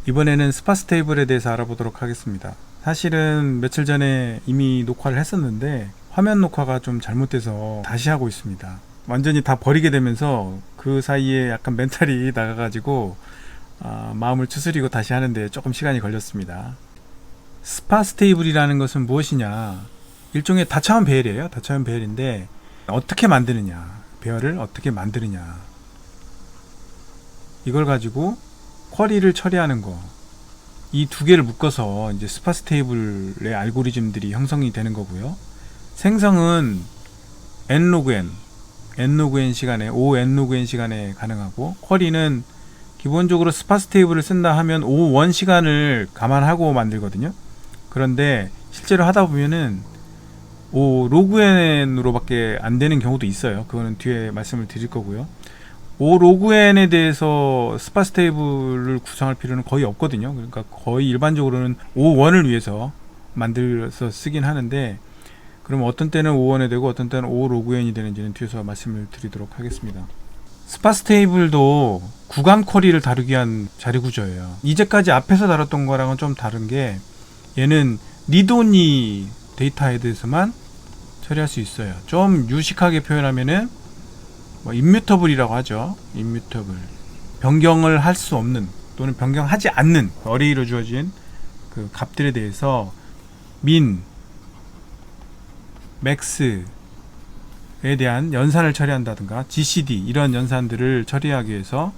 이번에는 스파스 테이블에 대해서 알아보도록 하겠습니다. 사실은 며칠 전에 이미 녹화를 했었는데 화면 녹화가 좀 잘못돼서 다시 하고 있습니다. 완전히 다 버리게 되면서 그 사이에 약간 멘탈이 나가가지고 마음을 추스리고 다시 하는데 조금 시간이 걸렸습니다. 스파스 테이블이라는 것은 무엇이냐? 일종의 다차원 배열이에요. 다차원 배열인데 어떻게 만드느냐, 배열을 어떻게 만드느냐, 이걸 가지고 쿼리를 처리하는 거, 이 두 개를 묶어서 이제 스파스 테이블의 알고리즘들이 형성이 되는 거고요. 생성은 nlog n 시간에, o(n)log(n) 시간에 가능하고, 쿼리는 기본적으로 스파스 테이블을 쓴다 하면 o(1) 시간을 감안하고 만들거든요. 그런데 실제로 하다 보면은 o(log(n)으로 밖에 안 되는 경우도 있어요. 그거는 뒤에 말씀을 드릴 거고요. o(log(n에 대해서 스파스 테이블을 구성할 필요는 거의 없거든요. 그러니까 거의 일반적으로는 o(1)을 위해서 만들어서 쓰긴 하는데, 그럼 어떤 때는 o(1)이 되고 어떤 때는 o(log(n이 되는지는 뒤에서 말씀을 드리도록 하겠습니다. 스파스 테이블도 구간 쿼리를 다루기 위한 자료 구조예요. 이제까지 앞에서 다뤘던 거랑은 좀 다른 게, 얘는 리드-온리 데이터에 대해서만 처리할 수 있어요. 좀 유식하게 표현하면은 임뮤터블이라고 하죠. 임뮤터블, 변경을 할 수 없는 또는 변경하지 않는 어레이로 주어진 그 값들에 대해서 min, max에 대한 연산을 처리한다든가 gcd, 이런 연산들을 처리하기 위해서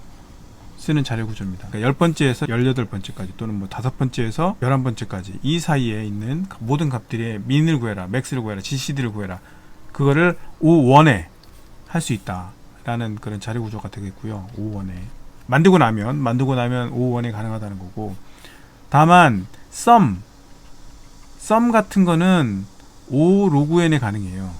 쓰는 자료 구조입니다. 그러니까 10번째에서 18번째까지 또는 5번째에서 11번째까지 이 사이에 있는 모든 값들의 min을 구해라, max를 구해라, gcd를 구해라, 그거를 o(1)에 할 수 있다 라는 그런 자료 구조가 되겠고요. o(1)에 만들고 나면 o(1)에 가능하다는 거고, 다만 sum 같은 거는 o(log(n에 가능해요.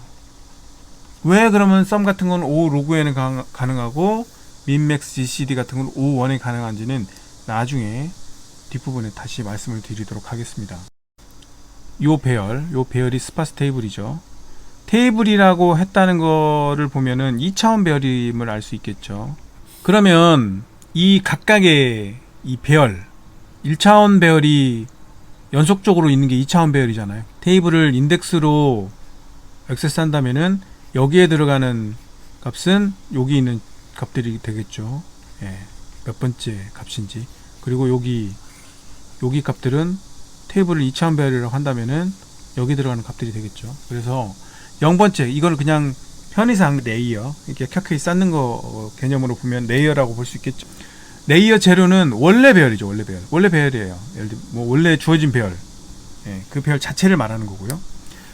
왜 그러면 sum 같은 건 o(log(n에 가능하고 min, max, gcd 같은 건 o(1)에 가능한지는 나중에 뒷부분에 다시 말씀을 드리도록 하겠습니다. 요 배열이 스파스 테이블이죠. 테이블이라고 했다는 거를 보면은 2차원 배열임을 알 수 있겠죠. 그러면 이 각각의 이 배열, 1차원 배열이 연속적으로 있는 게 2차원 배열이잖아요. 테이블을 인덱스로 액세스한다면은 여기에 들어가는 값은 여기 있는 값들이 되겠죠. 예, 몇 번째 값인지. 그리고 여기 값들은 테이블을 2차원 배열이라고 한다면은 여기 들어가는 값들이 되겠죠. 그래서 0번째, 이걸 그냥 편의상 레이어, 이렇게 켜켜이 쌓는 거 개념으로 보면 레이어라고 볼 수 있겠죠. 레이어 재료는 원래 배열이죠. 원래 배열이에요. 예를 들면 원래 주어진 배열, 예, 그 배열 자체를 말하는 거고요.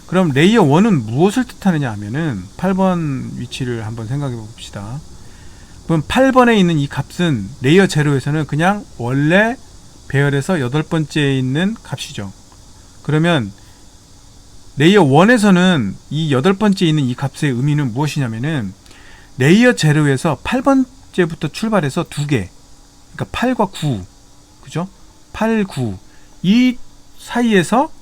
그럼 레이어 1은 무엇을 뜻하느냐 하면은 8번 위치를 한번 생각해 봅시다. 그럼 8번에 있는 이 값은 레이어 제로에서는 그냥 원래 배열에서 8번째에 있는 값이죠. 그러면 레이어 1에서는 이 8번째에 있는 이 값의 의미는 무엇이냐면은 레이어 제로에서 8번째부터 출발해서 두 개, 그러니까 8과 9, 그죠? 8, 9, 이 사이에서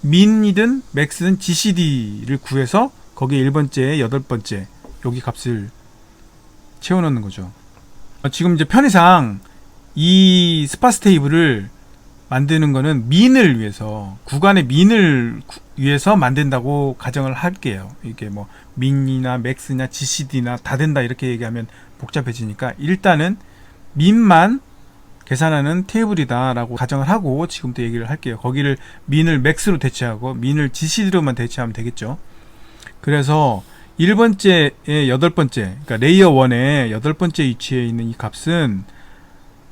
min이든 max든 gcd를 구해서 거기에 1번째에 8번째 여기 값을 채워넣는 거죠. 지금 이제 편의상 이 스파스 테이블을 만드는 거는 min을 위해서, 구간의 min을 위해서 만든다고 가정을 할게요. 이게 뭐 min이나 max냐 gcd나 다 된다 이렇게 얘기하면 복잡해지니까 일단은 min만 계산하는 테이블이다 라고 가정을 하고 지금부터 얘기를 할게요. 거기를 min을 max로 대체하고 min을 gcd로만 대체하면 되겠죠. 그래서 1번째에 8번째, 그러니까 레이어 1의 8번째 위치에 있는 이 값은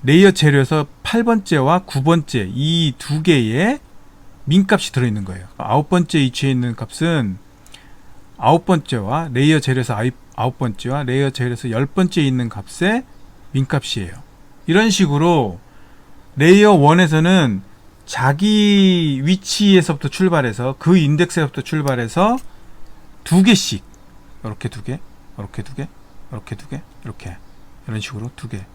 레이어 재료에서 8번째와 9번째 이 두 개의 min 값이 들어있는 거예요. 9번째 위치에 있는 값은 9번째와 레이어 재료에서 9번째와 레이어 재료에서 10번째에 있는 값의 min 값이에요. 이런 식으로 레이어 1에서는 자기 위치에서부터 출발해서 그 인덱스에서부터 출발해서 두 개씩, 이렇게 두 개, 이렇게 두 개, 이렇게 두 개, 이렇게 이런 식으로 두 개,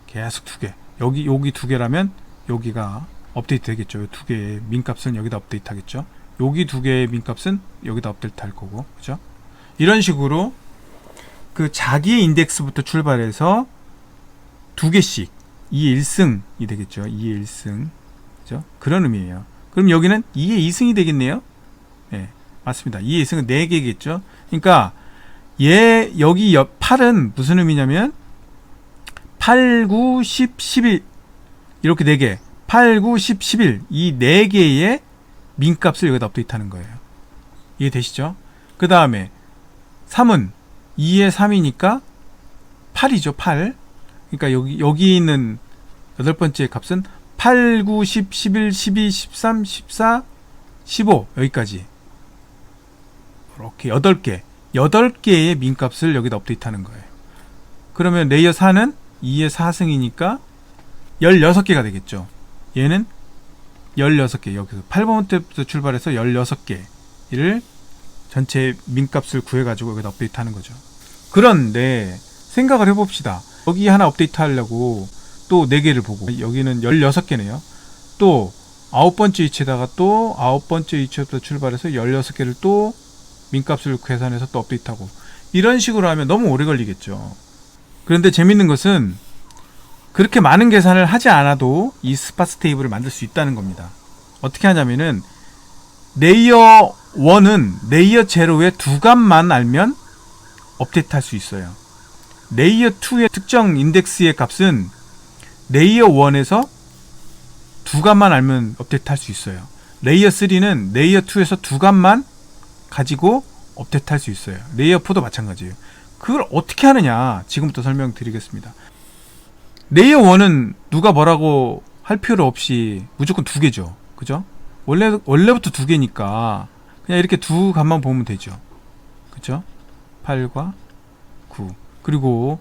계속 두 개, 여기 두 개라면 여기가 업데이트 되겠죠. 두 개의 min 값은 여기다 업데이트 하겠죠. 여기 두 개의 min 값은 여기다 업데이트 할 거고, 그죠? 이런 식으로 그 자기의 인덱스부터 출발해서 두 개씩 2의 1승이 되겠죠. 2의 1승. 그죠? 그런 의미예요. 그럼 여기는 2의 2승이 되겠네요. 네, 맞습니다. 2의 2승은 4개겠죠. 그러니까 여기 8은 무슨 의미냐면 8, 9, 10, 11 이렇게 4개 8, 9, 10, 11 이 4개의 민값을 여기다 업데이트하는 거예요. 이해되시죠? 그 다음에 3은 2의 3이니까 8이죠. 8. 그러니까 여기 있는 8번째 값은 8, 9, 10, 11, 12, 13, 14, 15 여기까지 이렇게 8개의 민값을 여기다 업데이트하는 거예요. 그러면 레이어 4는 2의 4승이니까 16개가 되겠죠. 얘는 16개, 여기서 8번 때부터 출발해서 16개를 전체 민값을 구해가지고 여기다 업데이트 하는 거죠. 그런데 생각을 해봅시다. 여기 하나 업데이트 하려고 또 4개를 보고 여기는 16개네요. 또 9번째 위치에다가 또 9번째 위치부터 출발해서 16개를 또 민값을 계산해서 또 업데이트하고 이런 식으로 하면 너무 오래 걸리겠죠. 그런데 재밌는 것은 그렇게 많은 계산을 하지 않아도 이 스파스 테이블을 만들 수 있다는 겁니다. 어떻게 하냐면은 레이어 1은 레이어 0의 두 값만 알면 업데이트 할 수 있어요. 레이어 2의 특정 인덱스의 값은 레이어 1에서 두 값만 알면 업데이트 할 수 있어요. 레이어 3는 레이어 2에서 두 값만 가지고 업데이트 할 수 있어요. 레이어 4도 마찬가지예요. 그걸 어떻게 하느냐 지금부터 설명드리겠습니다. 레이어 1은 누가 뭐라고 할 필요 없이 무조건 2개죠. 그죠? 원래부터 2개니까 그냥 이렇게 두 값만 보면 되죠. 그죠? 8과 9. 그리고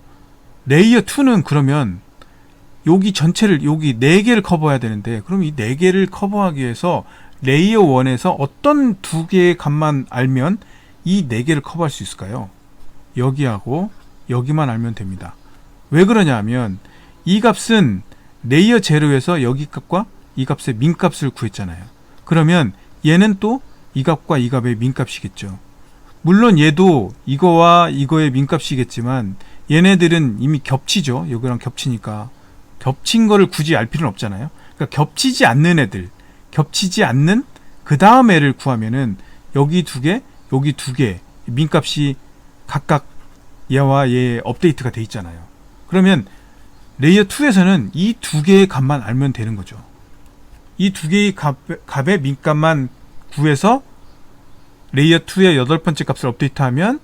레이어 2는 그러면 여기 전체를 여기 4개를 커버해야 되는데 그럼 이 4개를 커버하기 위해서 레이어 1에서 어떤 2개의 값만 알면 이 4개를 커버할 수 있을까요? 여기하고 여기만 알면 됩니다. 왜 그러냐 하면 이 값은 레이어 0에서 여기 값과 이 값의 민값을 구했잖아요. 그러면 얘는 또 이 값과 이 값의 민값이겠죠. 물론 얘도 이거와 이거의 민값이겠지만 얘네들은 이미 겹치죠. 여기랑 겹치니까 겹친 거를 굳이 알 필요는 없잖아요. 그러니까 겹치지 않는 애들, 겹치지 않는 그 다음 애를 구하면은 여기 2개, 여기 2개 민값이 각각 얘와 얘 업데이트가 돼 있잖아요. 그러면 레이어 2에서는 이 2개의 값만 알면 되는 거죠. 이 2개의 값의 민값만 구해서 레이어 2의 8번째 값을 업데이트하면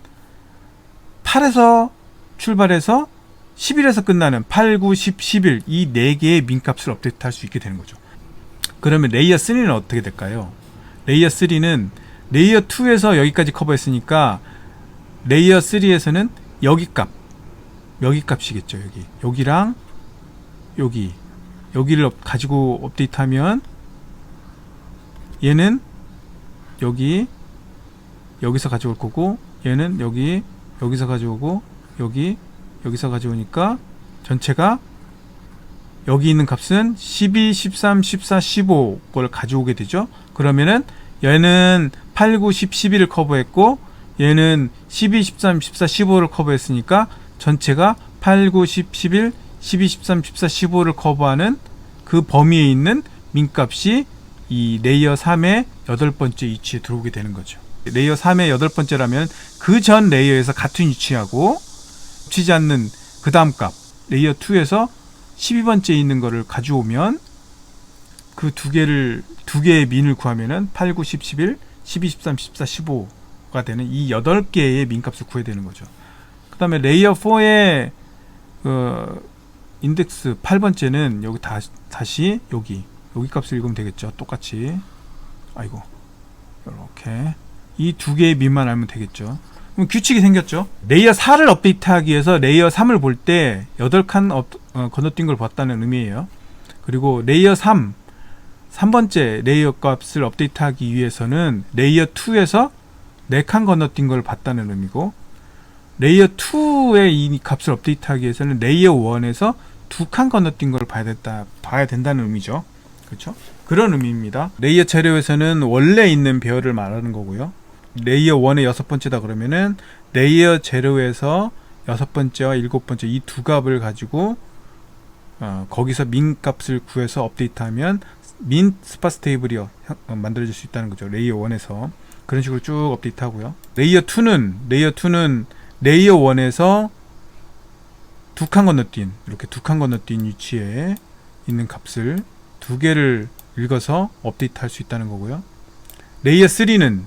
8에서 출발해서 11에서 끝나는 8, 9, 10, 11 이 4개의 민값을 업데이트 할 수 있게 되는 거죠. 그러면 레이어 3는 어떻게 될까요? 레이어 3는 레이어 2에서 여기까지 커버했으니까 레이어 3에서는 여기 값이겠죠. 여기랑 여기를 가지고 업데이트하면 얘는 여기서 가져올 거고 얘는 여기서 가져오고 여기서 가져오니까 전체가 여기 있는 값은 12, 13, 14, 15걸 가져오게 되죠. 그러면은 얘는 8, 9, 10, 11을 커버했고 얘는 12, 13, 14, 15를 커버했으니까 전체가 8, 9, 10, 11, 12, 13, 14, 15를 커버하는 그 범위에 있는 민값이 이 레이어 3의 8번째 위치에 들어오게 되는 거죠. 레이어 3의 8번째라면 그 전 레이어에서 같은 위치하고 겹치지 않는 그 다음 값 레이어 2에서 12번째에 있는 거를 가져오면 그 두 개의 민을 구하면은 8, 9, 10, 11, 12, 13, 14, 15가 되는 이 8개의 민값을 구해야 되는 거죠. 그 다음에 레이어 4의 인덱스 8번째는 여기 다시 여기 값을 읽으면 되겠죠. 똑같이. 아이고. 이렇게. 이 2개의 민만 알면 되겠죠. 그럼 규칙이 생겼죠. 레이어 4를 업데이트하기 위해서 레이어 3을 볼 때 8칸 건너뛴 걸 봤다는 의미예요. 그리고 레이어 3번째 레이어 값을 업데이트하기 위해서는 레이어 2에서 4칸 건너뛴 걸 봤다는 의미고 레이어 2의 이 값을 업데이트하기 위해서는 레이어 1에서 2칸 건너뛴 걸 봐야 된다는 의미죠. 그렇죠? 그런 의미입니다. 레이어 재료에서는 원래 있는 배열을 말하는 거고요. 레이어 1의 6번째다 그러면은 레이어 재료에서 6번째와 7번째 이 두 값을 가지고 거기서 민 값을 구해서 업데이트하면 민 스파스 테이블이 만들어질 수 있다는 거죠. 레이어 1에서 그런 식으로 쭉 업데이트 하고요. 레이어 2는 레이어 1에서 두 칸 건너뛴, 이렇게 두 칸 건너뛴 위치에 있는 값을 두 개를 읽어서 업데이트 할 수 있다는 거고요. 레이어 3는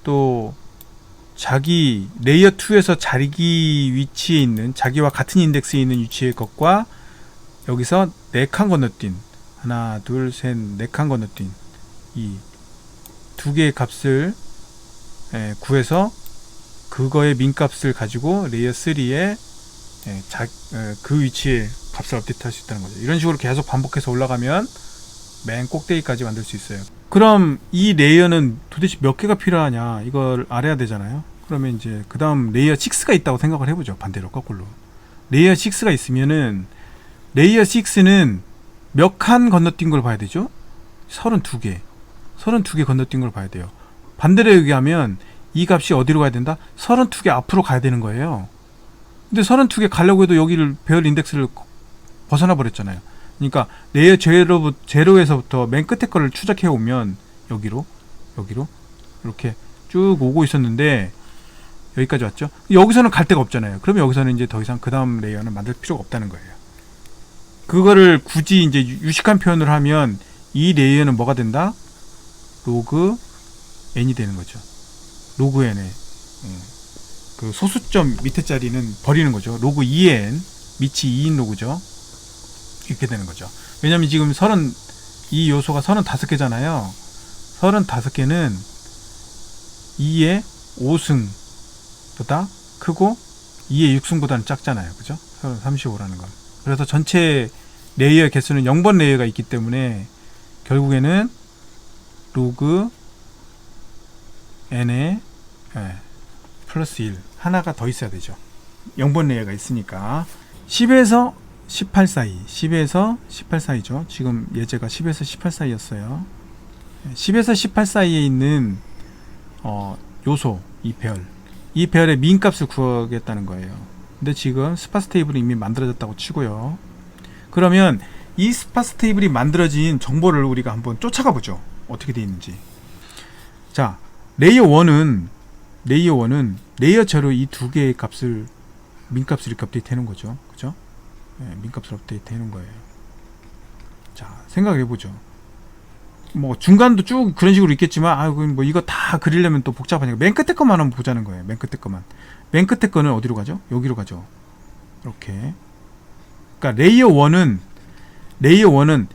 또 자기 레이어 2에서 자기 위치에 있는, 자기와 같은 인덱스에 있는 위치의 것과 여기서 4칸 건너뛴, 하나 둘 셋 4칸 건너뛴 이 두 개의 값을 구해서 그거의 민값을 가지고 레이어 3에 그 위치에 값을 업데이트 할 수 있다는 거죠. 이런 식으로 계속 반복해서 올라가면 맨 꼭대기까지 만들 수 있어요. 그럼 이 레이어는 도대체 몇 개가 필요하냐, 이걸 알아야 되잖아요. 그러면 이제 그 다음 레이어 6가 있다고 생각을 해보죠. 반대로 거꾸로 레이어 6가 있으면은 레이어 6는 몇 칸 건너뛴 걸 봐야 되죠? 32개 건너뛴 걸 봐야 돼요. 반대로 얘기하면 이 값이 어디로 가야 된다? 32개 앞으로 가야 되는 거예요. 근데 32개 가려고 해도 여기를 배열 인덱스를 벗어나 버렸잖아요. 그러니까 레이어 제로에서부터 맨 끝에 거를 추적해 오면 여기로 이렇게 쭉 오고 있었는데 여기까지 왔죠. 여기서는 갈 데가 없잖아요. 그러면 여기서는 이제 더 이상 그 다음 레이어는 만들 필요가 없다는 거예요. 그거를 굳이 이제 유식한 표현을 하면 이 레이어는 뭐가 된다? 로그 n이 되는 거죠. 로그 n에 그 소수점 밑에 자리는 버리는 거죠. 로그 2n 밑이 2인 로그죠. 이렇게 되는 거죠. 왜냐면 지금 이 요소가 35개잖아요. 35개는 2의 5승보다 크고 2의 6승보다는 작잖아요. 그죠? 35라는 건. 그래서 전체 레이어 개수는 0번 레이어가 있기 때문에 결국에는 로그 n에 플러스 1 하나가 더 있어야 되죠. 0번 레이어가 있으니까 10에서 18 사이, 10에서 18 사이죠. 지금 예제가 10에서 18 사이였어요. 10에서 18 사이에 있는 요소, 이 별의 민값을 구하겠다는 거예요. 근데 지금 스파스 테이블이 이미 만들어졌다고 치고요. 그러면 이 스파스 테이블이 만들어진 정보를 우리가 한번 쫓아가 보죠. 어떻게 되어 있는지. 자, 레이어 1은 레이어 제로 이 두 개의 값을 민값을 이렇게 업데이트 해놓은 거죠. 그죠? 민값을 업데이트 해놓은 거예요. 자, 생각해 보죠. 뭐 중간도 쭉 그런 식으로 있겠지만 뭐 이거 다 그리려면 또 복잡하니까 맨 끝에 것만 한번 보자는 거예요. 맨 끝에 거는 어디로 가죠? 여기로 가죠. 이렇게. 그러니까 레이어 1은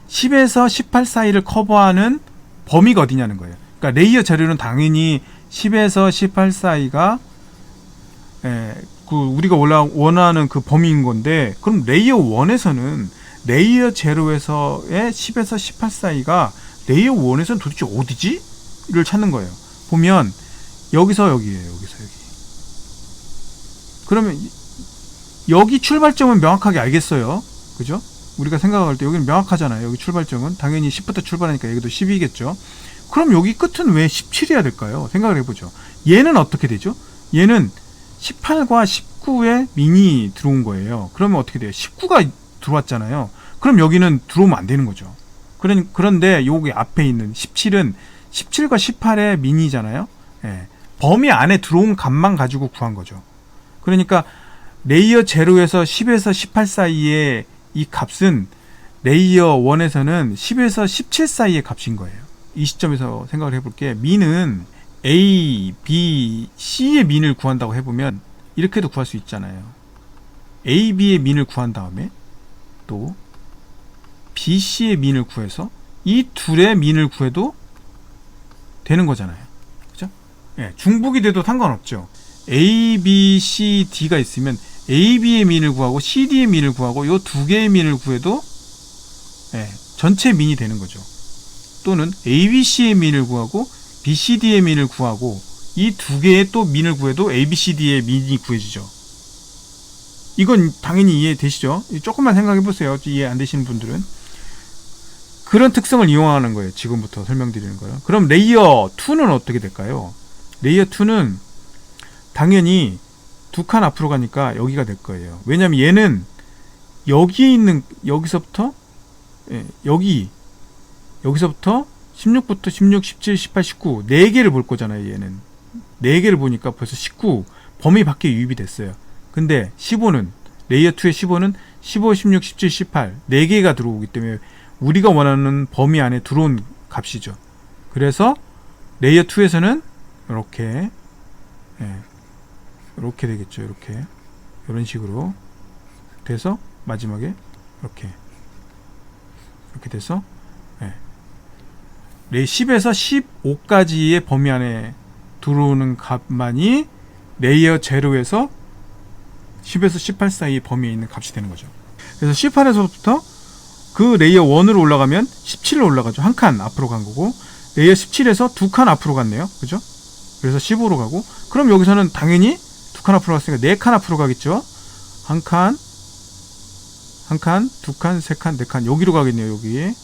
10에서 18 사이를 커버하는 범위가 어디냐는 거예요. 그러니까 레이어 제로는 당연히 10에서 18 사이가 우리가 원하는 그 범위인 건데, 그럼 레이어 1에서는 레이어 제로에서의 10에서 18 사이가 레이어 1에서는 도대체 어디지? 를 찾는 거예요. 보면 여기서 여기에요. 여기. 그러면 여기 출발점은 명확하게 알겠어요. 그죠? 우리가 생각할 때 여기는 명확하잖아요. 여기 출발점은 당연히 10부터 출발하니까 여기도 10이겠죠. 그럼 여기 끝은 왜 17이어야 될까요? 생각을 해보죠. 얘는 어떻게 되죠? 얘는 18과 19에 민이 들어온 거예요. 그러면 어떻게 돼요? 19가 들어왔잖아요. 그럼 여기는 들어오면 안 되는 거죠. 그런데 여기 앞에 있는 17은 17과 18의 민이잖아요. 범위 안에 들어온 값만 가지고 구한 거죠. 그러니까 레이어 제로에서 10에서 18 사이의 이 값은 레이어 1에서는 10에서 17 사이의 값인 거예요. 이 시점에서 생각을 해볼게. 민은 A, B, C의 민을 구한다고 해보면 이렇게도 구할 수 있잖아요. A, B의 민을 구한 다음에 또 B, C의 민을 구해서 이 둘의 민을 구해도 되는 거잖아요. 그죠? 중복이 돼도 상관없죠. A, B, C, D가 있으면 A, B의 민을 구하고 C, D의 민을 구하고 이 두 개의 민을 구해도 전체 민이 되는 거죠. 또는 A, B, C의 민을 구하고 B, C, D의 민을 구하고 이 두 개의 또 민을 구해도 A, B, C, D의 민이 구해지죠. 이건 당연히 이해되시죠? 조금만 생각해 보세요. 이해 안 되시는 분들은. 그런 특성을 이용하는 거예요. 지금부터 설명드리는 거예요. 그럼 레이어 2는 어떻게 될까요? 레이어 2는 당연히 두 칸 앞으로 가니까 여기가 될 거예요. 왜냐면 얘는 여기 있는 여기서부터 여기서부터 16부터 16, 17, 18, 19 4개를 볼 거잖아요. 얘는 4개를 보니까 벌써 19 범위 밖에 유입이 됐어요. 근데 15는 레이어 2의 15는 15, 16, 17, 18 4개가 들어오기 때문에 우리가 원하는 범위 안에 들어온 값이죠. 그래서 레이어 2에서는 이렇게 이렇게 되겠죠. 이렇게 이런 식으로 돼서 마지막에 이렇게 돼서 레이 10에서 15까지의 범위 안에 들어오는 값만이 레이어 0에서 10에서 18 사이 범위에 있는 값이 되는 거죠. 그래서 18에서부터 그 레이어 1으로 올라가면 17로 올라가죠. 한 칸 앞으로 간 거고, 레이어 17에서 두 칸 앞으로 갔네요. 그죠? 그래서 15로 가고, 그럼 여기서는 당연히 두 칸 앞으로 갔으니까 네 칸 앞으로 가겠죠. 한 칸, 두 칸, 세 칸, 네 칸. 여기로 가겠네요. 여기.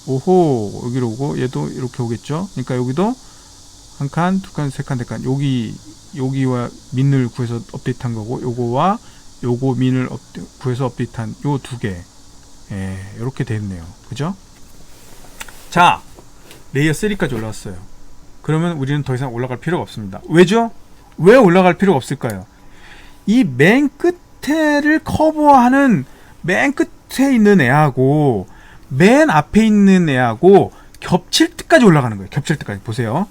오호, 여기로 오고, 얘도 이렇게 오겠죠. 그러니까 여기도 한 칸, 두 칸, 세 칸, 네 칸. 여기와 민을 구해서 업데이트한 거고, 요거와 요거 민을 구해서 업데이트한 요 두 개. 이렇게 됐네요. 그죠? 자, 레이어 3까지 올라왔어요. 그러면 우리는 더 이상 올라갈 필요가 없습니다. 왜죠? 왜 올라갈 필요가 없을까요? 이 맨 끝에를 커버하는 맨 끝에 있는 애하고 맨 앞에 있는 애하고 겹칠 때까지 올라가는 거예요. 겹칠 때까지. 보세요.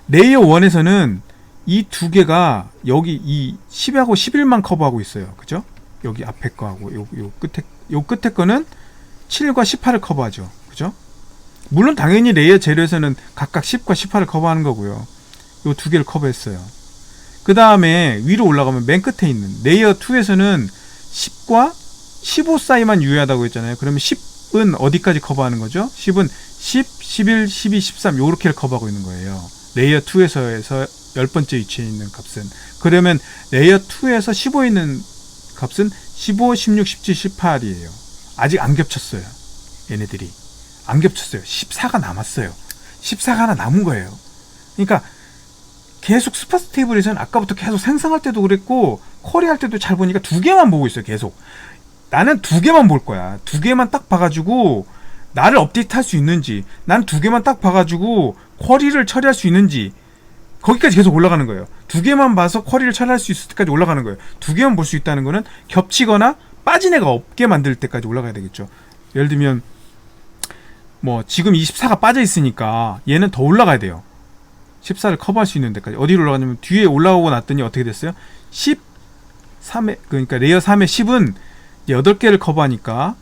레이어 1에서는 이 두 개가 여기 이 10하고 11만 커버하고 있어요. 그죠? 여기 앞에 거하고 요 끝에 거는 7과 18을 커버하죠. 그죠? 물론 당연히 레이어 0에서는 각각 10과 18을 커버하는 거고요. 요 두 개를 커버했어요. 그 다음에 위로 올라가면 맨 끝에 있는 레이어 2에서는 10과 15 사이만 유효하다고 했잖아요. 그러면 10은 어디까지 커버하는 거죠? 10은 10, 11, 12, 13 요렇게를 커버하고 있는 거예요. 레이어 2에서 10번째 위치에 있는 값은. 그러면 레이어 2에서 15에 있는 값은 15, 16, 17, 18이에요. 아직 안 겹쳤어요. 얘네들이. 안 겹쳤어요. 14가 남았어요. 14가 하나 남은 거예요. 그러니까 계속 스파스 테이블에서는 아까부터 계속 생성할 때도 그랬고 쿼리 할 때도 잘 보니까 두 개만 보고 있어요. 계속. 나는 두 개만 볼 거야. 두 개만 딱 봐가지고 나를 업데이트 할 수 있는지, 난 두 개만 딱 봐가지고 쿼리를 처리할 수 있는지, 거기까지 계속 올라가는 거예요. 두 개만 봐서 쿼리를 처리할 수 있을 때까지 올라가는 거예요. 두 개만 볼 수 있다는 거는 겹치거나 빠진 애가 없게 만들 때까지 올라가야 되겠죠. 예를 들면 뭐 지금 24가 빠져 있으니까 얘는 더 올라가야 돼요. 14를 커버할 수 있는 데까지. 어디로 올라가냐면 뒤에 올라오고 났더니 어떻게 됐어요? 13에, 그러니까 레이어 3의 10은 8개를 커버하니까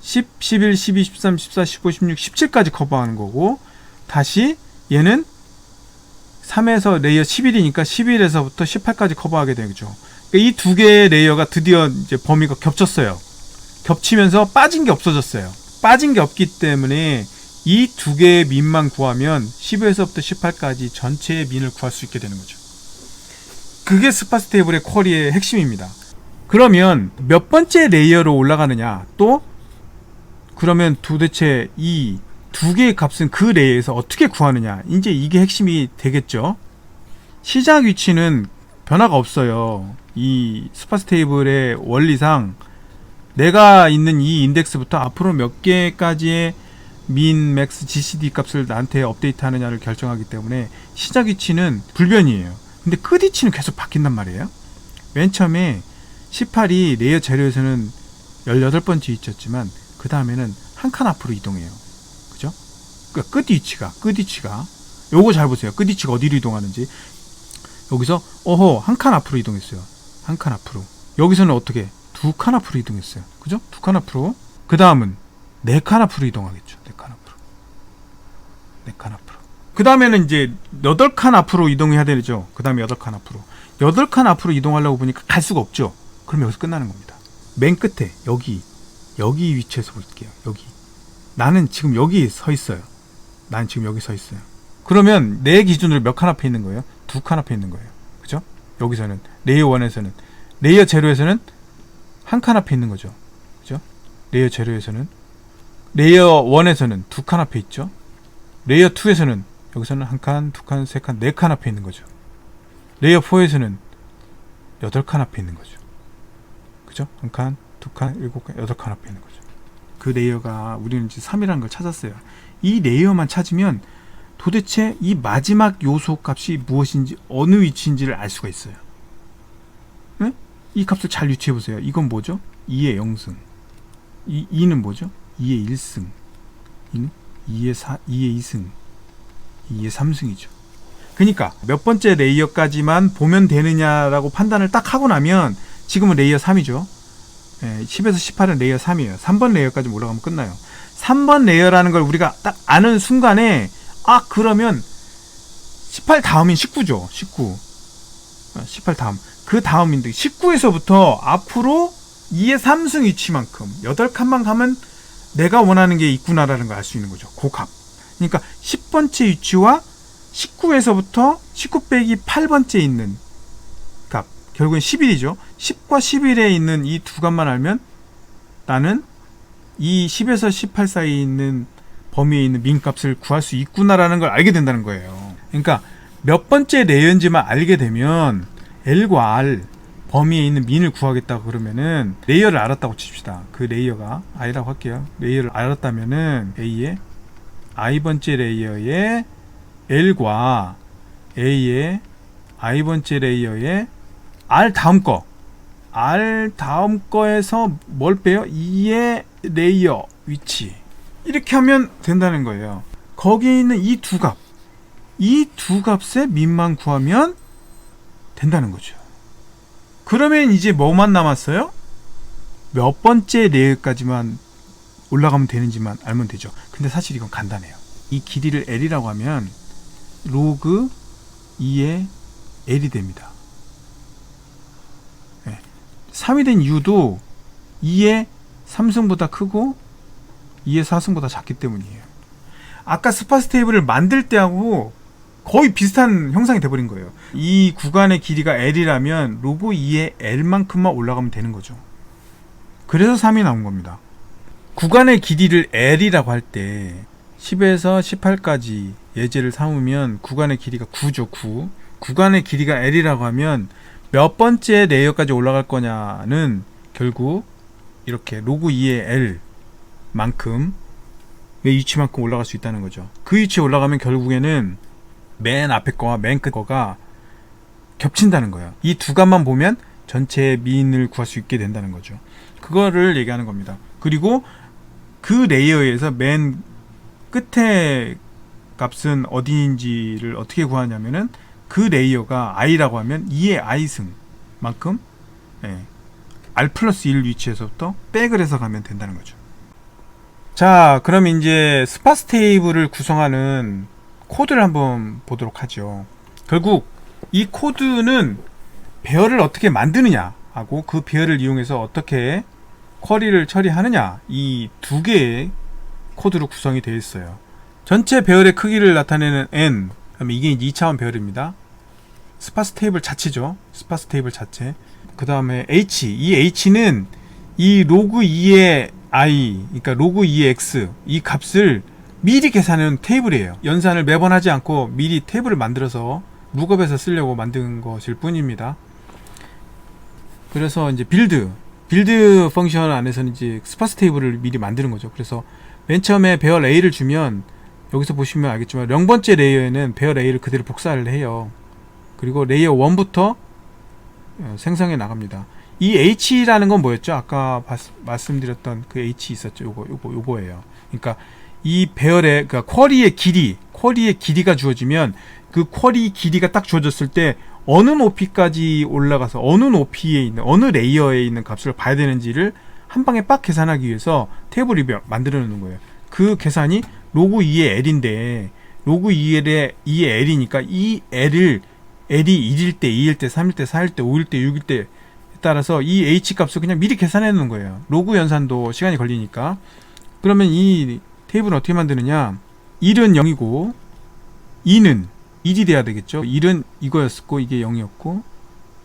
10, 11, 12, 13, 14, 15, 16, 17까지 커버하는 거고, 다시 얘는 3에서 레이어 11이니까 11에서부터 18까지 커버하게 되죠. 그러니까 이 두 개의 레이어가 드디어 이제 범위가 겹쳤어요. 겹치면서 빠진 게 없어졌어요. 빠진 게 없기 때문에 이 두 개의 민만 구하면 15에서부터 18까지 전체의 민을 구할 수 있게 되는 거죠. 그게 스파스 테이블의 쿼리의 핵심입니다. 그러면 몇 번째 레이어로 올라가느냐, 또 그러면 도대체 이 두 개의 값은 그 레이어에서 어떻게 구하느냐, 이제 이게 핵심이 되겠죠. 시작 위치는 변화가 없어요. 이 스파스 테이블의 원리상 내가 있는 이 인덱스부터 앞으로 몇 개까지의 민, 맥스, GCD 값을 나한테 업데이트 하느냐를 결정하기 때문에 시작 위치는 불변이에요. 근데 끝 위치는 계속 바뀐단 말이에요. 맨 처음에 18이 레이어 재료에서는 18번째 위치였지만 그 다음에는 한 칸 앞으로 이동해요. 그죠? 그러니까 끝 위치가 요거 잘 보세요. 끝 위치가 어디로 이동하는지. 여기서 한 칸 앞으로 이동했어요. 한 칸 앞으로. 여기서는 어떻게? 두 칸 앞으로 이동했어요. 그죠? 두 칸 앞으로. 그 다음은 네 칸 앞으로 이동하겠죠. 네 칸 앞으로. 그 다음에는 이제 8칸 앞으로 이동해야 되죠. 그 다음에 8칸 앞으로. 8칸 앞으로 이동하려고 보니까 갈 수가 없죠. 그럼 여기서 끝나는 겁니다. 맨 끝에 여기 위치에서 볼게요. 여기. 나는 지금 여기 서 있어요. 그러면 내 기준으로 몇 칸 앞에 있는 거예요? 두 칸 앞에 있는 거예요. 그죠? 여기서는 레이어 1에서는, 레이어 0에서는 한 칸 앞에 있는 거죠. 그죠? 레이어 0에서는, 레이어 1에서는 두 칸 앞에 있죠. 레이어 2에서는 여기서는 한 칸, 두 칸, 세 칸, 네 칸 앞에 있는 거죠. 레이어 4에서는 8칸 앞에 있는 거죠. 그죠? 1칸, 2칸, 7칸, 8칸 앞에 있는 거죠. 그 레이어가 우리는 이제 3이라는 걸 찾았어요. 이 레이어만 찾으면 도대체 이 마지막 요소 값이 무엇인지, 어느 위치인지를 알 수가 있어요. 네? 이 값을 잘 유추해 보세요. 이건 뭐죠? 2의 0승. 2는 뭐죠? 2의 1승. 2는 2의 2승. 2의 3승이죠. 그러니까 몇 번째 레이어까지만 보면 되느냐라고 판단을 딱 하고 나면 지금은 레이어 3이죠. 10에서 18은 레이어 3이에요. 3번 레이어까지 올라가면 끝나요. 3번 레이어라는 걸 우리가 딱 아는 순간에 그러면 18 다음인 19죠. 19. 18 다음. 그 다음인데 19에서부터 앞으로 2의 3승 위치만큼 8칸만 가면 내가 원하는 게 있구나라는 걸 알 수 있는 거죠. 그 값. 그러니까 10번째 위치와 19에서부터 19 빼기 8번째 있는 값. 결국엔 11이죠. 10과 11에 있는 이 두 값만 알면 나는 이 10에서 18 사이에 있는 범위에 있는 민 값을 구할 수 있구나라는 걸 알게 된다는 거예요. 그러니까 몇 번째 레이어인지만 알게 되면 L과 R 범위에 있는 민을 구하겠다고 그러면은 레이어를 알았다고 칩시다. 그 레이어가 I라고 할게요. 레이어를 알았다면은 A의 I번째 레이어의 L과 A의 I번째 레이어의 R 다음 거, R 다음 거에서 뭘 빼요? 2의 레이어 위치. 이렇게 하면 된다는 거예요. 거기에 있는 이 두 값, 이 두 값의 민만 구하면 된다는 거죠. 그러면 이제 뭐만 남았어요? 몇 번째 레이어까지만 올라가면 되는지만 알면 되죠. 근데 사실 이건 간단해요. 이 길이를 L이라고 하면 로그 2의 L이 됩니다. 3이 된 이유도 2의 3승보다 크고 2의 4승보다 작기 때문이에요. 아까 스파스 테이블을 만들 때하고 거의 비슷한 형상이 돼버린 거예요. 이 구간의 길이가 L이라면 로그 2의 L만큼만 올라가면 되는 거죠. 그래서 3이 나온 겁니다. 구간의 길이를 L이라고 할 때 10에서 18까지 예제를 삼으면 구간의 길이가 9죠. 9. 구간의 길이가 L이라고 하면 몇 번째 레이어까지 올라갈 거냐는 결국 이렇게 로그 2의 L만큼 의 위치만큼 올라갈 수 있다는 거죠. 그 위치에 올라가면 결국에는 맨 앞에 거와 맨 끝 거가 겹친다는 거예요. 이 두 값만 보면 전체의 민을 구할 수 있게 된다는 거죠. 그거를 얘기하는 겁니다. 그리고 그 레이어에서 맨 끝에 값은 어디인지를 어떻게 구하냐면은 그 레이어가 I라고 하면 2의 I승만큼 R 플러스 1 위치에서부터 백을 해서 가면 된다는 거죠. 자, 그럼 이제 스파스 테이블을 구성하는 코드를 한번 보도록 하죠. 결국 이 코드는 배열을 어떻게 만드느냐 하고 그 배열을 이용해서 어떻게 쿼리를 처리하느냐, 이 두 개의 코드로 구성이 되어 있어요. 전체 배열의 크기를 나타내는 N, 그다음에 이게 2차원 배열입니다. 스파스 테이블 자체죠. 스파스 테이블 자체. 그 다음에 H, 이 H는 이 로그 2의 I, 그러니까 로그 2의 X, 이 값을 미리 계산하는 테이블이에요. 연산을 매번 하지 않고 미리 테이블을 만들어서 룩업에서 쓰려고 만든 것일 뿐입니다. 그래서 이제 빌드 펑션 안에서는 이제 스파스 테이블을 미리 만드는 거죠. 그래서 맨 처음에 배열 A를 주면 여기서 보시면 알겠지만 0번째 레이어에는 배열 A를 그대로 복사를 해요. 그리고 레이어 1부터 생성해 나갑니다. 이 H라는 건 뭐였죠? 아까 말씀드렸던 그 H 있었죠. 요거예요. 그러니까 이 배열의, 그러니까 쿼리의 길이가 주어지면 그 쿼리 길이가 딱 주어졌을 때 어느 높이까지 올라가서 어느 높이에 있는, 어느 레이어에 있는 값을 봐야 되는지를 한 방에 빡 계산하기 위해서 테이블을 만들어 놓는 거예요. 그 계산이 로그 2의 L인데 로그 2의 L이니까 이 L이 1일 때, 2일 때, 3일 때, 4일 때, 5일 때, 6일 때에 따라서 이 H 값을 그냥 미리 계산해 놓는 거예요. 로그 연산도 시간이 걸리니까. 그러면 이 테이블은 어떻게 만드느냐? 1은 0이고 2는 1이 돼야 되겠죠. 1은 이거였고 이게 0이었고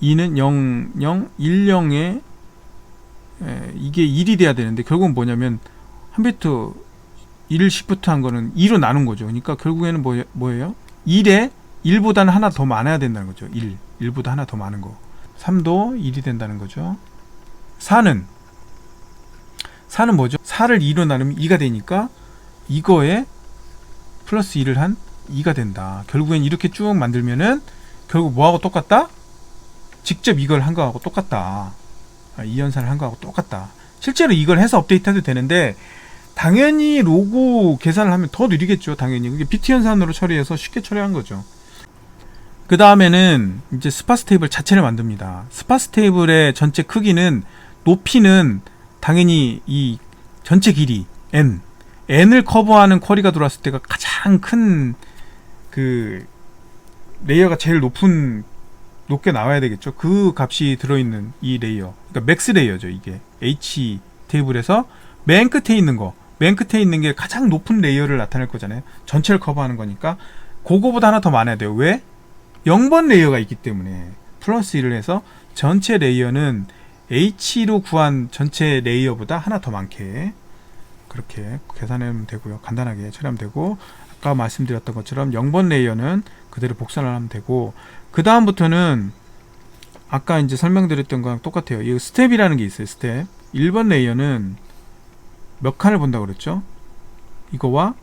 2는 0, 0, 1, 0에 이게 1이 돼야 되는데 결국은 뭐냐면 한 비트 1을 10부터 한 거는 2로 나눈 거죠. 그러니까 결국에는 뭐예요? 1에 1보다는 하나 더 많아야 된다는 거죠. 1보다 하나 더 많은 거. 3도 1이 된다는 거죠. 4는 뭐죠? 4를 2로 나누면 2가 되니까 이거에 플러스 2를 한 2가 된다. 결국엔 이렇게 쭉 만들면은 결국 뭐하고 똑같다? 직접 이걸 한 거하고 똑같다. 이 연산을 한 거하고 똑같다. 실제로 이걸 해서 업데이트해도 되는데 당연히 로고 계산을 하면 더 느리겠죠. 당연히. 그게 BT 연산으로 처리해서 쉽게 처리한 거죠. 그 다음에는 이제 스파스 테이블 자체를 만듭니다. 스파스 테이블의 전체 크기는, 높이는 당연히 이 전체 길이 n을 커버하는 쿼리가 들어왔을 때가 가장 큰 그 레이어가 제일 높게 나와야 되겠죠. 그 값이 들어있는 이 레이어, 그러니까 맥스 레이어죠. 이게 H 테이블에서 맨 끝에 있는 게 가장 높은 레이어를 나타낼 거잖아요. 전체를 커버하는 거니까 그거보다 하나 더 많아야 돼요. 왜? 0번 레이어가 있기 때문에 플러스 1을 해서 전체 레이어는 H로 구한 전체 레이어보다 하나 더 많게 그렇게 계산하면 되고요. 간단하게 처리하면 되고, 아까 말씀드렸던 것처럼 0번 레이어는 그대로 복사를 하면 되고, 그 다음부터는 아까 이제 설명드렸던 거랑 똑같아요. 이 스텝이라는 게 있어요. 스텝 1번 레이어는 몇 칸을 본다고 그랬죠? 이거와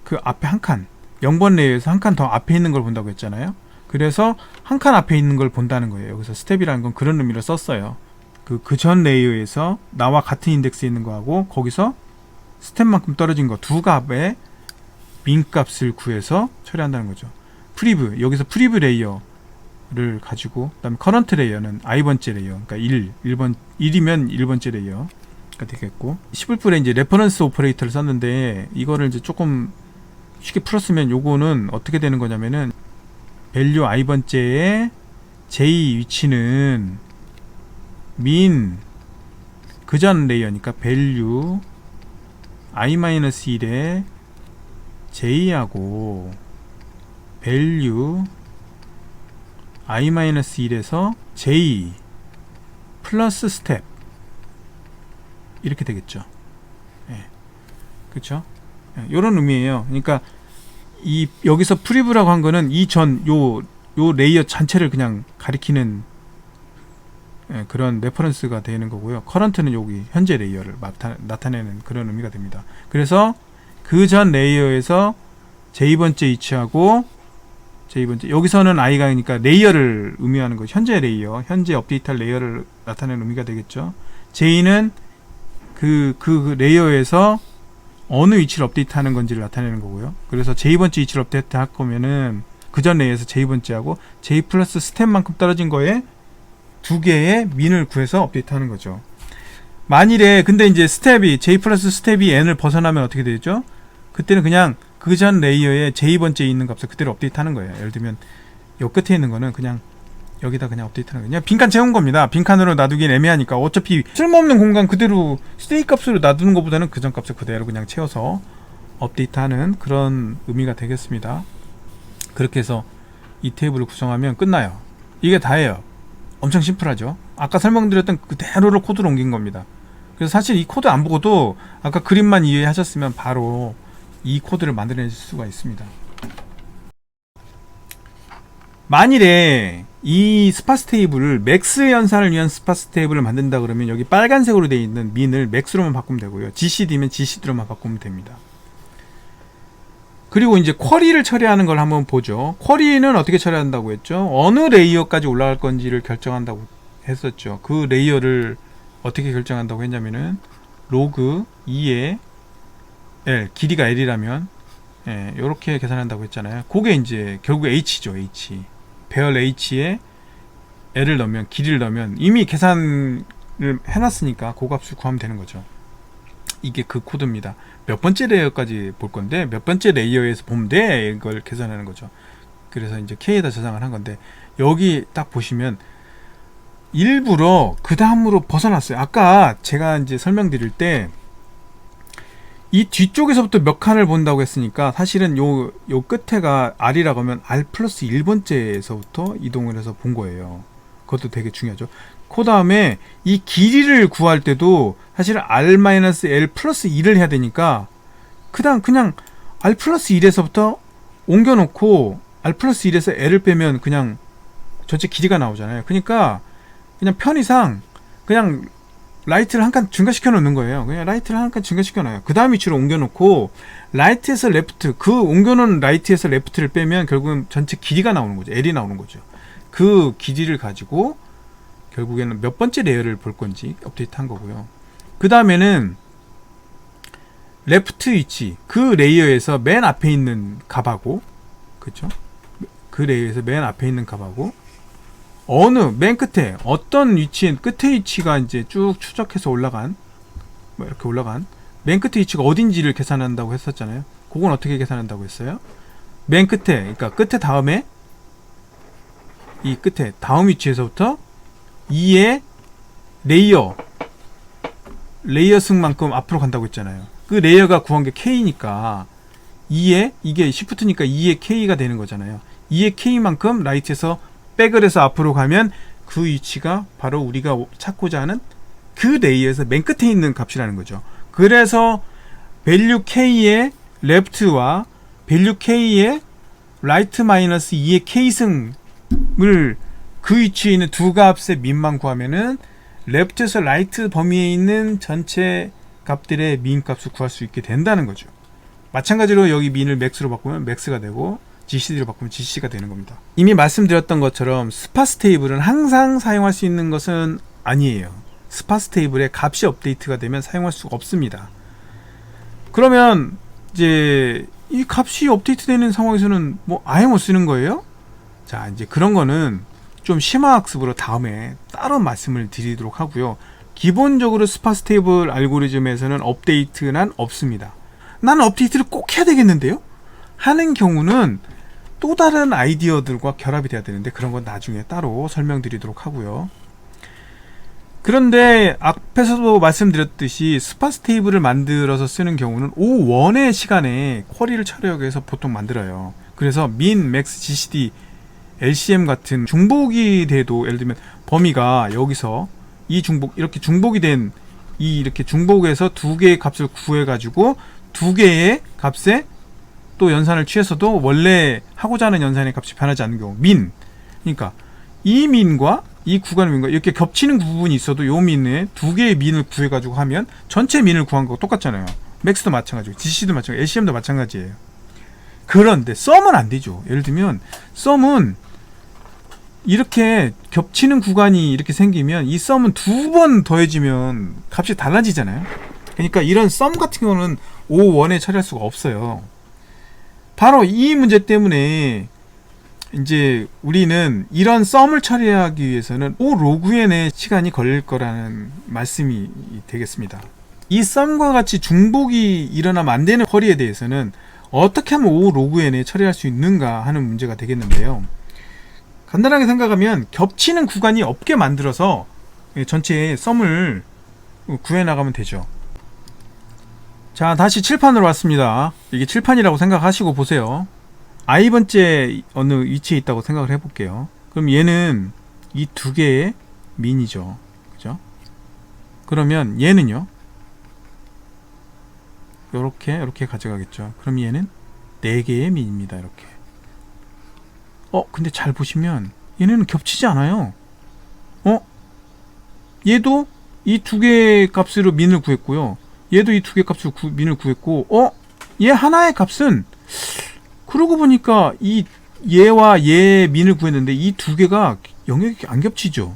그 앞에 한 칸, 0번 레이어에서 한 칸 더 앞에 있는 걸 본다고 했잖아요. 그래서 한 칸 앞에 있는 걸 본다는 거예요. 여기서 스텝이라는 건 그런 의미로 썼어요. 그 전 레이어에서 나와 같은 인덱스에 있는 거하고 거기서 스텝만큼 떨어진 거 두 값의 민 값을 구해서 처리한다는 거죠. 프리브, 여기서 프리브 레이어를 가지고, 그 다음에 커런트 레이어는 i번째 레이어, 그러니까 1이면 1번째 레이어가 되겠고, 11불에 이제 레퍼런스 오퍼레이터를 썼는데 이거를 이제 조금 쉽게 풀었으면 요거는 어떻게 되는 거냐면은 밸류 i번째의 j 위치는 민 그전 레이어니까 밸류 i-1의 j하고 밸류 i-1에서 j 플러스 스텝 이렇게 되겠죠. 예. 그렇죠? 이런 의미예요. 그러니까 이 여기서 프리브라고 한 거는 이 전 요 레이어 전체를 그냥 가리키는 그런 레퍼런스가 되는 거고요. 커런트는 여기 현재 레이어를 나타내는 그런 의미가 됩니다. 그래서 그 전 레이어에서 j번째 위치하고 j번째, 여기서는 i가 그러니까 레이어를 의미하는 거, 현재 레이어, 현재 업데이트할 레이어를 나타내는 의미가 되겠죠. j는 그 레이어에서 어느 위치를 업데이트하는 건지를 나타내는 거고요. 그래서 j번째 위치를 업데이트할 거면은 그 전 레이어에서 j번째하고 j 플러스 스텝만큼 떨어진 거에 두 개의 민을 구해서 업데이트하는 거죠. 만일에 근데 이제 스텝이 j 플러스 스텝이 n을 벗어나면 어떻게 되죠? 그때는 그냥 그 전 레이어에 j번째에 있는 값을 그대로 업데이트하는 거예요. 예를 들면 요 끝에 있는 거는 그냥 여기다 그냥 업데이트하는 거예요. 그냥 빈칸 채운 겁니다. 빈칸으로 놔두긴 애매하니까 어차피 쓸모없는 공간 그대로 스테이 값으로 놔두는 것보다는 그 전 값을 그대로 그냥 채워서 업데이트하는 그런 의미가 되겠습니다. 그렇게 해서 이 테이블을 구성하면 끝나요. 이게 다예요. 엄청 심플하죠. 아까 설명드렸던 그대로를 코드로 옮긴 겁니다. 그래서 사실 이 코드 안 보고도 아까 그림만 이해하셨으면 바로 이 코드를 만들어낼 수가 있습니다. 만일에 이 스파스 테이블을 맥스 연산을 위한 스파스 테이블을 만든다 그러면 여기 빨간색으로 되어 있는 민을 맥스로만 바꾸면 되고요. GCD면 GCD로만 바꾸면 됩니다. 그리고 이제 쿼리를 처리하는 걸 한번 보죠. 쿼리는 어떻게 처리한다고 했죠? 어느 레이어까지 올라갈 건지를 결정한다고 했었죠. 그 레이어를 어떻게 결정한다고 했냐면은 로그 2의 L, 길이가 L이라면 이렇게 계산한다고 했잖아요. 그게 이제 결국 H죠. H. 배열 H에 L을 넣으면, 길이를 넣으면 이미 계산을 해놨으니까 그 값을 구하면 되는 거죠. 이게 그 코드입니다. 몇 번째 레이어까지 볼 건데 몇 번째 레이어에서 보면 돼, 이걸 계산하는 거죠. 그래서 이제 K에다 저장을 한 건데 여기 딱 보시면 일부러 그 다음으로 벗어났어요. 아까 제가 이제 설명드릴 때 이 뒤쪽에서부터 몇 칸을 본다고 했으니까 사실은 요 끝에가 R이라고 하면 R 플러스 1번째에서부터 이동을 해서 본 거예요. 그것도 되게 중요하죠. 그 다음에 이 길이를 구할 때도 사실은 R-L 플러스 1을 해야 되니까 그냥 R 플러스 1에서부터 옮겨놓고 R 플러스 1에서 L을 빼면 그냥 전체 길이가 나오잖아요. 그러니까 그냥 편의상 그냥 라이트를 한 칸 증가시켜 놓는 거예요. 그냥 라이트를 한 칸 증가시켜 놔요. 그 다음 위치로 옮겨 놓고 라이트에서 레프트, 그 옮겨 놓은 라이트에서 레프트를 빼면 결국은 전체 길이가 나오는 거죠. L이 나오는 거죠. 그 길이를 가지고 결국에는 몇 번째 레이어를 볼 건지 업데이트 한 거고요. 그 다음에는 레프트 위치, 그 레이어에서 맨 앞에 있는 값하고, 그쵸? 그 레이어에서 맨 앞에 있는 값하고, 맨 끝에, 어떤 위치에, 끝에 위치가 이제 쭉 추적해서 올라간, 뭐 이렇게 올라간, 맨 끝에 위치가 어딘지를 계산한다고 했었잖아요. 그건 어떻게 계산한다고 했어요? 맨 끝에, 그러니까 끝에 다음에, 이 끝에, 다음 위치에서부터 2의 레이어 승만큼 앞으로 간다고 했잖아요. 그 레이어가 구한 게 K니까 2의 이게 Shift니까 2의 K가 되는 거잖아요. 2의 K만큼 라이트에서 백을 해서 앞으로 가면 그 위치가 바로 우리가 찾고자 하는 그 레이어에서 맨 끝에 있는 값이라는 거죠. 그래서 value K의 left와 value K의 right 마이너스 2의 K승을 그 위치에 있는 두 값의 민만 구하면은 left에서 right 범위에 있는 전체 값들의 민 값을 구할 수 있게 된다는 거죠. 마찬가지로 여기 민을 max로 바꾸면 max가 되고 GCD로 바꾸면 GC가 되는 겁니다. 이미 말씀드렸던 것처럼 스파스 테이블은 항상 사용할 수 있는 것은 아니에요. 스파스 테이블의 값이 업데이트가 되면 사용할 수가 없습니다. 그러면 이제 이 값이 업데이트 되는 상황에서는 뭐 아예 못 쓰는 거예요? 자, 이제 그런 거는 좀 심화학습으로 다음에 따로 말씀을 드리도록 하고요. 기본적으로 스파스 테이블 알고리즘에서는 업데이트는 없습니다. 나는 업데이트를 꼭 해야 되겠는데요? 하는 경우는 또 다른 아이디어들과 결합이 돼야 되는데 그런 건 나중에 따로 설명드리도록 하고요. 그런데 앞에서도 말씀드렸듯이 스파스 테이블을 만들어서 쓰는 경우는 O1의 시간에 쿼리를 처리하기 위해서 보통 만들어요. 그래서 min, max, GCD, LCM 같은 중복이 돼도 예를 들면 범위가 여기서 이 중복, 이렇게 중복이 된 이렇게 중복에서 두 개의 값을 구해가지고 두 개의 값에 또 연산을 취해서도 원래 하고자 하는 연산의 값이 변하지 않는 경우 min, 그러니까 이 민과 이 구간의 민과 이렇게 겹치는 부분이 있어도 요 민에 두 개의 민을 구해가지고 하면 전체 민을 구한 거고 똑같잖아요. 맥스도 마찬가지고 GC도 마찬가지고 LCM도 마찬가지예요. 그런데 썸은 안 되죠. 예를 들면 썸은 이렇게 겹치는 구간이 이렇게 생기면 이 썸은 두 번 더해지면 값이 달라지잖아요. 그러니까 이런 썸 같은 경우는 O1에 처리할 수가 없어요. 바로 이 문제 때문에 이제 우리는 이런 썸을 처리하기 위해서는 O 로그n의 시간이 걸릴 거라는 말씀이 되겠습니다. 이 썸과 같이 중복이 일어나면 안 되는 쿼리에 대해서는 어떻게 하면 O 로그n에 처리할 수 있는가 하는 문제가 되겠는데요. 간단하게 생각하면 겹치는 구간이 없게 만들어서 전체의 썸을 구해 나가면 되죠. 자, 다시 칠판으로 왔습니다. 이게 칠판이라고 생각하시고 보세요. i번째 어느 위치에 있다고 생각을 해볼게요. 그럼 얘는 이 두 개의 민이죠. 그죠? 그러면 얘는요? 요렇게 가져가겠죠. 그럼 얘는 4개의 민입니다. 이렇게. 근데 잘 보시면 얘네는 겹치지 않아요. 얘도 이 두 개의 값으로 민을 구했고요. 얘도 이 두 개 값으로 민을 구했고, 얘 하나의 값은 그러고 보니까 이 얘와 얘의 민을 구했는데 이 두 개가 영역이 안 겹치죠.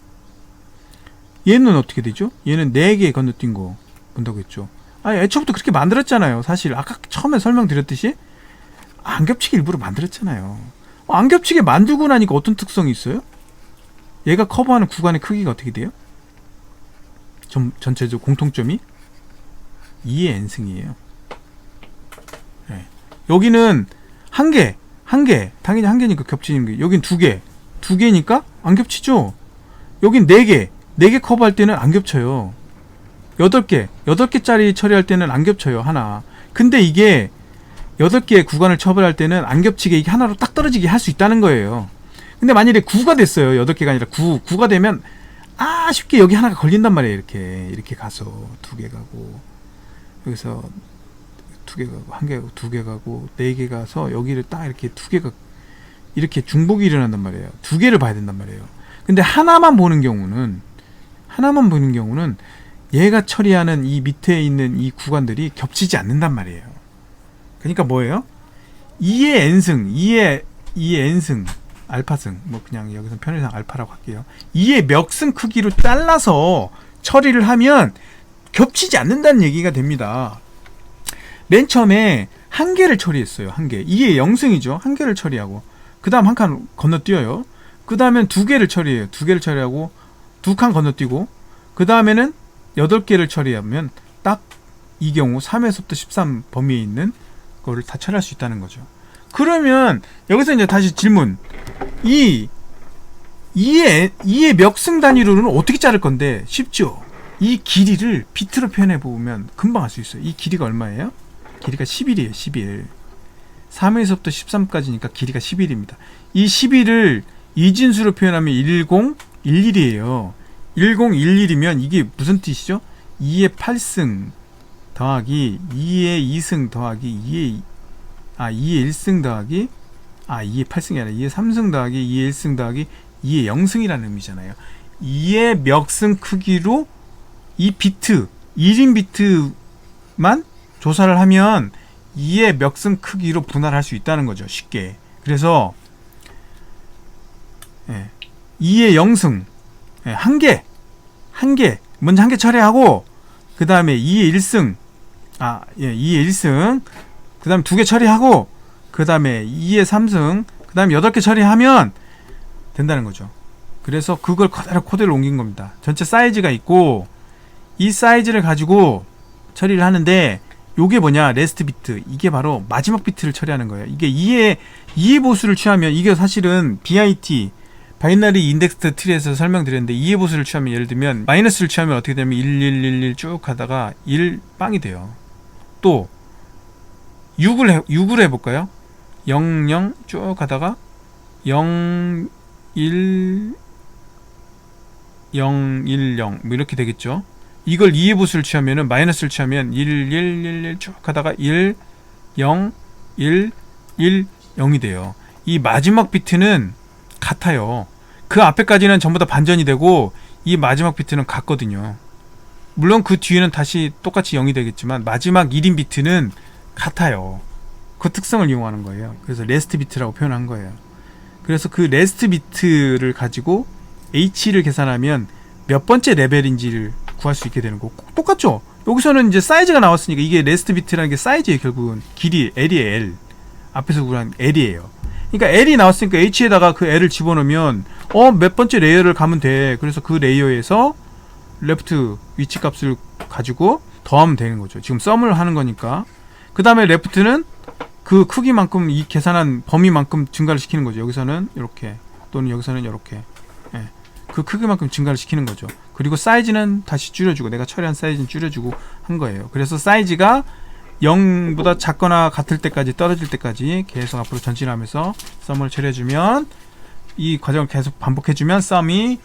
얘는 어떻게 되죠? 얘는 4개 건너뛴 거 본다고 했죠. 애초부터 그렇게 만들었잖아요. 사실 아까 처음에 설명드렸듯이 안 겹치게 일부러 만들었잖아요. 안 겹치게 만들고 나니까 어떤 특성이 있어요? 얘가 커버하는 구간의 크기가 어떻게 돼요? 전체적으로 공통점이 2의 n승이에요. 네. 여기는 한 개, 당연히 한 개니까 겹치는 게, 여긴 두 개니까 안 겹치죠? 여긴 4개 커버할 때는 안 겹쳐요. 8개짜리 처리할 때는 안 겹쳐요, 하나. 근데 이게 8개의 구간을 처벌할 때는 안 겹치게 이게 하나로 딱 떨어지게 할 수 있다는 거예요. 근데 만일에 9가 됐어요. 8개가 아니라 9가 되면 쉽게 여기 하나가 걸린단 말이에요. 이렇게 가서 2개 가고, 여기서 2개 가고, 1개 가고, 2개 가고, 4개 가서 여기를 딱 이렇게 2개가 이렇게 중복이 일어난단 말이에요. 두 개를 봐야 된단 말이에요. 근데 하나만 보는 경우는 얘가 처리하는 이 밑에 있는 이 구간들이 겹치지 않는단 말이에요. 그러니까 뭐예요? 2의 n승, 2의 n승, 알파승, 뭐 그냥 여기서 편의상 알파라고 할게요. 2의 멱승 크기로 잘라서 처리를 하면 겹치지 않는다는 얘기가 됩니다. 맨 처음에 한 개를 처리했어요. 한 개. 2의 0승이죠. 한 개를 처리하고 그 다음 한 칸 건너뛰어요. 그 다음엔 두 개를 처리해요. 두 개를 처리하고 두 칸 건너뛰고 그 다음에는 8개를 처리하면 딱 이 경우 3에서부터 13 범위에 있는 거를 다 처리할 수 있다는 거죠. 그러면 여기서 이제 다시 질문. 2의 멱승 단위로는 어떻게 자를 건데? 쉽죠? 이 길이를 비트로 표현해 보면 금방 알 수 있어요. 이 길이가 얼마예요? 길이가 11이에요. 11. 3에서부터 13까지니까 길이가 11입니다. 이 11을 이진수로 표현하면 1011이에요. 1011이면 이게 무슨 뜻이죠? 2의 8승 더하기 2의 2승 더하기 2의 1승 더하기 2의 8승이 아니라 2의 3승 더하기 2의 1승 더하기 2의 0승이라는 의미잖아요. 2의 멱승 크기로 이 비트 1인 비트만 조사를 하면 2의 멱승 크기로 분할할 수 있다는 거죠. 쉽게. 그래서 2의 0승 한 개 먼저 한 개 처리하고 그 다음에 2의 1승 2의 1승 그 다음에 두 개 처리하고 그 다음에 2의 3승 그 다음에 8개 처리하면 된다는 거죠. 그래서 그걸 그대로 코드를 옮긴 겁니다. 전체 사이즈가 있고 이 사이즈를 가지고 처리를 하는데 요게 뭐냐, 레스트 비트. 이게 바로 마지막 비트를 처리하는 거예요. 이게 2의 보수를 취하면 이게 사실은 BIT 바이너리 인덱스드 트리에서 설명드렸는데 2의 보수를 취하면 예를 들면 마이너스를 취하면 어떻게 되면 1111 쭉 가다가 1 빵이 돼요. 또 6을 해볼까요? 00 쭉 가다가 0 1 0 1 0 뭐 이렇게 되겠죠. 이걸 2의 보수를 취하면은 마이너스를 취하면 1 1 1 1 쭉 가다가 1 0 1 1 0이 돼요. 이 마지막 비트는 같아요. 그 앞에까지는 전부 다 반전이 되고 이 마지막 비트는 같거든요. 물론 그 뒤에는 다시 똑같이 0이 되겠지만 마지막 1인 비트는 같아요. 그 특성을 이용하는 거예요. 그래서 레스트 비트라고 표현한 거예요. 그래서 그 레스트 비트를 가지고 H를 계산하면 몇 번째 레벨인지를 구할 수 있게 되는 거고 똑같죠? 여기서는 이제 사이즈가 나왔으니까 이게 레스트 비트라는 게 사이즈예요. 결국은 길이 L이에요. L 앞에서 구한 L이에요. 그러니까 L이 나왔으니까 H에다가 그 L을 집어넣으면 몇 번째 레이어를 가면 돼. 그래서 그 레이어에서 레프트 위치 값을 가지고 더하면 되는 거죠. 지금 썸을 하는 거니까. 그 다음에 레프트는 그 크기만큼 이 계산한 범위만큼 증가를 시키는 거죠. 여기서는 이렇게 또는 여기서는 이렇게 그 크기만큼 증가를 시키는 거죠. 그리고 사이즈는 다시 줄여주고 내가 처리한 사이즈는 줄여주고 한 거예요. 그래서 사이즈가 0보다 작거나 같을 때까지 떨어질 때까지 계속 앞으로 전진하면서 썸을 처리해주면 이 과정을 계속 반복해주면 썸이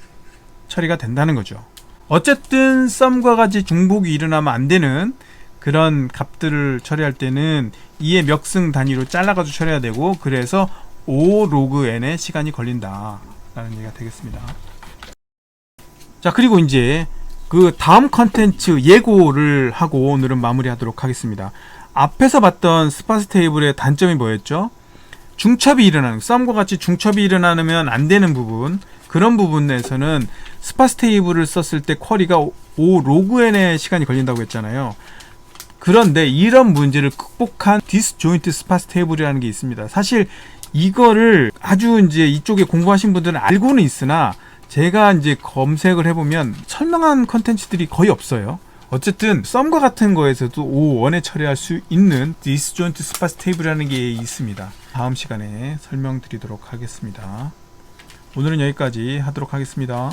처리가 된다는 거죠. 어쨌든 썸과 같이 중복이 일어나면 안 되는 그런 값들을 처리할 때는 2의 멱승 단위로 잘라가지고 처리해야 되고 그래서 5 로그 n의 시간이 걸린다 라는 얘기가 되겠습니다. 자, 그리고 이제 그 다음 컨텐츠 예고를 하고 오늘은 마무리하도록 하겠습니다. 앞에서 봤던 스파스 테이블의 단점이 뭐였죠? 중첩이 일어나는, 썸과 같이 중첩이 일어나면 안 되는 부분, 그런 부분에서는 스파스 테이블을 썼을 때 쿼리가 5 로그 n의 시간이 걸린다고 했잖아요. 그런데 이런 문제를 극복한 디스조인트 스파스 테이블이라는 게 있습니다. 사실 이거를 아주 이제 이쪽에 공부하신 분들은 알고는 있으나 제가 이제 검색을 해보면 설명한 컨텐츠들이 거의 없어요. 어쨌든 썸과 같은 거에서도 O1에 처리할 수 있는 디스조인트 스파스 테이블이라는 게 있습니다. 다음 시간에 설명드리도록 하겠습니다. 오늘은 여기까지 하도록 하겠습니다.